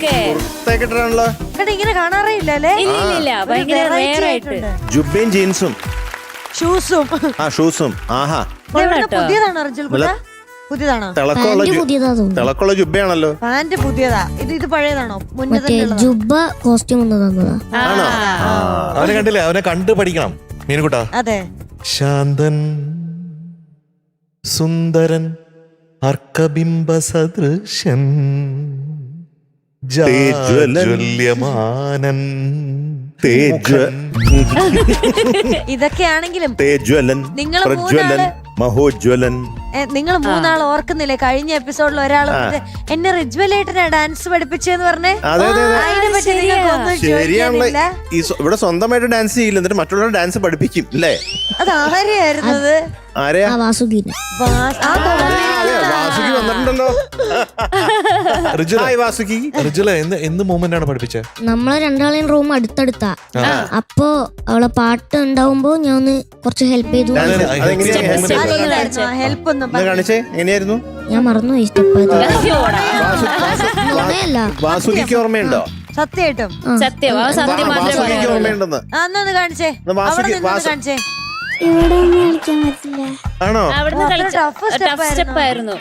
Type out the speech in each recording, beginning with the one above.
കുർത്തയൊക്കെട്ടാണല്ലോ. ഇങ്ങനെ കാണാറേ ഇല്ലല്ലേ? ജുബയും ജീൻസും ഷൂസും. ഷൂസും. ആഹാ, പുതിയതാണോ അർജുൻ? പുതിയതാണോ? തിളക്കമുള്ള ജുബയാണല്ലോ. പാന്റ് പുതിയതാ. ഇത് പഴയതാണോ? ജുബ കോസ്റ്റ്യൂം തന്നതാ. ആണോ? അവനെ കണ്ടില്ലേ? അവനെ കണ്ടു പഠിക്കണം മീനുകുട്ടാ. അതെ. ശാന്തൻ സുന്ദരൻ അർക്കബിംബ സദൃശൻ ജ്വല്യമാനൻ ഇതൊക്കെയാണെങ്കിലും നിങ്ങൾ മഹോജ്വലൻ. നിങ്ങൾ മൂന്നാൾ ഓർക്കുന്നില്ലേ കഴിഞ്ഞ എപ്പിസോഡിൽ ഒരാൾ എന്നെ റിജ്വലേട്ടനാ ഡാൻസ് പഠിപ്പിച്ചെന്ന് പറഞ്ഞേ? അതിനെ പറ്റി ശരിയാണല്ലോ. ഇവിടെ സ്വന്തമായിട്ട് ഡാൻസ് ചെയ്യില്ല, എന്നിട്ട് മറ്റുള്ളവരെ ഡാൻസ് പഠിപ്പിക്കും അല്ലേ? അത് ആരെയായിരുന്നത്? ആരെയാ? വാസുകി വന്നിട്ടുണ്ടല്ലോ. റിജുല എന്ത് മൂവ്മെന്റ് ആണ് പഠിപ്പിച്ചത്? നമ്മളെ രണ്ടാളെയും റൂം അടുത്തടുത്താ. അപ്പൊ അവളെ പാട്ട് ഉണ്ടാവുമ്പോ ഞാൻ ഒന്ന് കുറച്ച് ഹെൽപ്പ് ചെയ്തു. ഹെൽപ്പ് ഒന്നും കാണിച്ചേ, എങ്ങനെയായിരുന്നു? ഞാൻ മറന്നു സ്റ്റെപ്പ്. വാസുകിക്ക് ഓർമ്മയുണ്ടോ? സത്യമായിട്ടും ഓർമ്മയുണ്ടെന്ന്. കാണിച്ചേ. ഇവിടെ ഒന്നും കളിക്കാൻ പറ്റില്ല. ആണോ?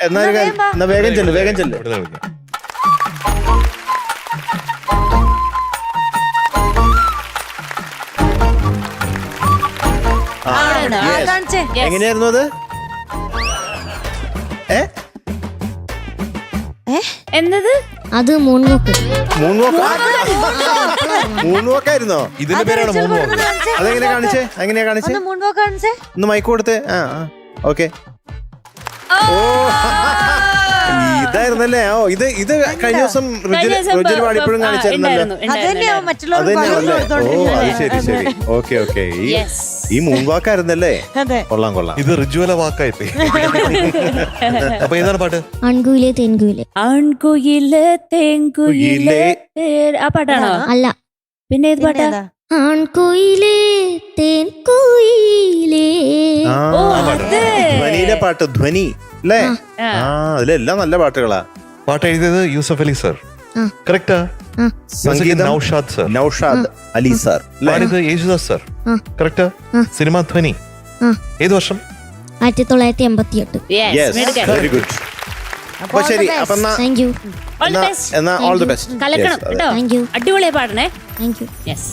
എന്നാ വേഗം ചെല്ലു, വേഗം ചെല്ലു. എങ്ങനെയായിരുന്നു അത്? എന്നത്? അത് മൂൺവോക്ക്. മൂൺവോക്കായിരുന്നോ? ഇതിന്റെ പേരാണ് മൂൺവോക്ക്. അതെങ്ങനെയാ കാണിച്ചേ? എങ്ങനെയാ കാണിച്ചേ? ഒന്ന് മൈക്ക് കൊടുത്തേ. ഓക്കെ. ഇതായിരുന്നല്ലേ? ഇത് കഴിഞ്ഞ ദിവസം റുജിൽ പാടിപ്പോഴും കാണിച്ചായിരുന്നല്ലോ. ശരി ശരി. ഓക്കെ. ഈ മൂൺവാക്കായിരുന്നല്ലേ? കൊള്ളാം. ഇത് റിജുവല വാക്കായിപ്പോയി. അപ്പൊ ഏതാണ് പാട്ട്? ആൺകുയിലേ തേൻകുയിലേ. ആൺകുയിലേ തേൻകുയിലേ. ആ പാട്ടാണോ? അല്ല, പിന്നെ ഏത് പാട്ടാ? ആൺകുയിലേ തേൻകുയിലേ. ധ്വനിയിലെ പാട്ട്. ധ്വനി അല്ലേ? അതിലെല്ലാം നല്ല പാട്ടുകളാ. പാട്ട് എഴുതിയത് യൂസഫ് അലി സർ. കറക്റ്റാ. സംഗീതം Naushad Ali sir. Yesudas sir. Correct. Cinema ധ്വനി. ഏത് വർഷം? 1988. Very good. അപ്പൊ ശരി. അപ്പൊ എന്നാ ഓൾ ദി ബെസ്റ്റ്. കലക്കണം കേട്ടോ. അടിപൊളിയാ പാടണേ. Thank you. യെസ്.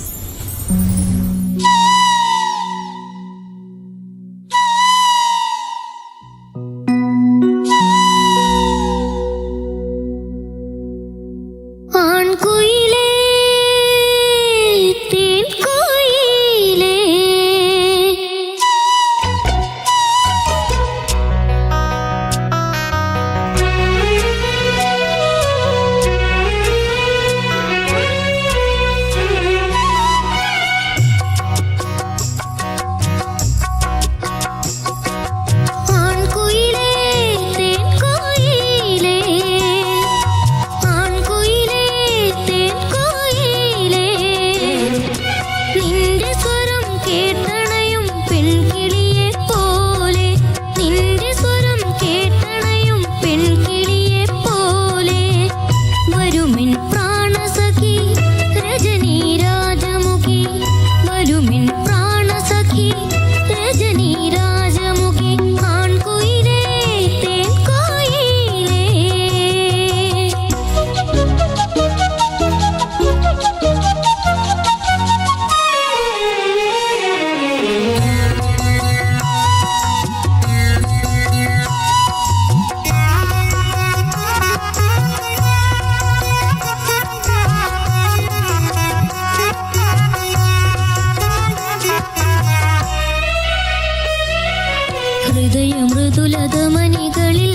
മൃദുലതമണികളിൽ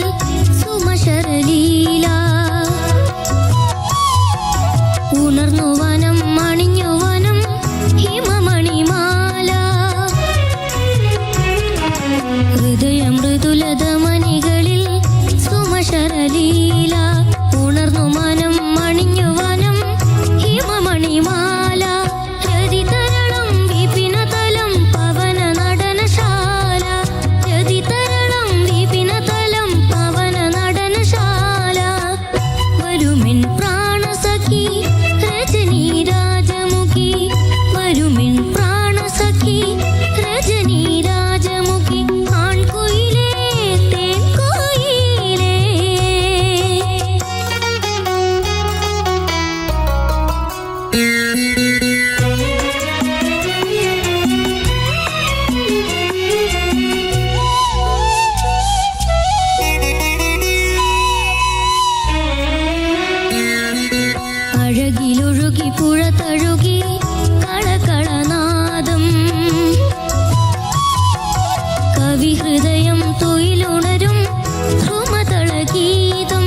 സുമശരലീല ഉണർന്നു വനം മണിഞ്ഞു വനം ഹിമമണിമാല ഹൃദയ മൃദുലതമണികളിൽ സുമശരലീല ഉണർന്നു വനം മണിഞ്ഞു വനം ഹിമമണിമാല രതിതരണം വിപിനതലം പവന നടനശാല രതിതരണം വിപിനതലം പവന നടനശാല വരുമിൻ പ്രാണസഖി കവിഹൃദയമൊരുക്കി പുഴ തഴുകി കളകളനാദം കവിഹൃദയം തൊയിലുണരും ധ്രുമതളഗീതം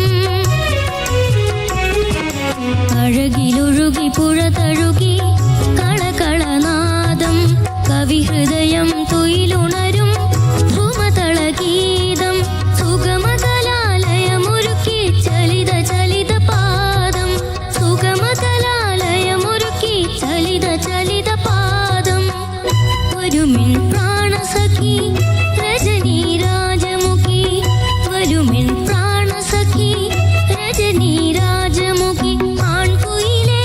അഴകിലൊഴുകി പുഴ തഴുകി കളകളനാദം കവിഹൃദയം തൊയിലുണരും ധ്രുമതളഗീതം സുഗമകലാലയമൊരുക്കി ചലിത ചലിത പാദം സുഗമകലാലയമൊരുക്കി ചലിത ചലിത പാദം വരുമിൻ പ്രാണസഖി രജനീ രാജമുഖി വരുമിൻ പ്രാണസഖി രജനീ രാജമുഖി ആൺകുയിലേ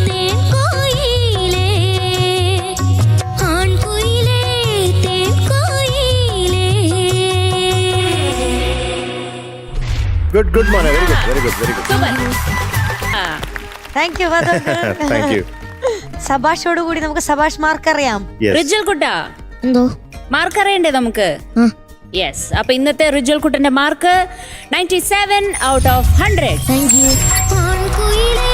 തേൻകോയിലേ ആൺകുയിലേ തേൻകോയിലേ ഗുഡ് മോനെ, വെരി ഗുഡ്. സൂപ്പർ. ആ, താങ്ക് യു താങ്ക് യു. സബാഷോട് കൂടി നമുക്ക് സബാഷ് മാർക്ക് അറിയാം. റിജൽ കുട്ട എന്തോ മാർക്ക് അറിയണ്ടേ നമുക്ക്? ആ യെസ്. അപ്പൊ ഇന്നത്തെ റിജൽ കുട്ടന്റെ mark 97 out of 100. Thank you ആൺകുയിലേ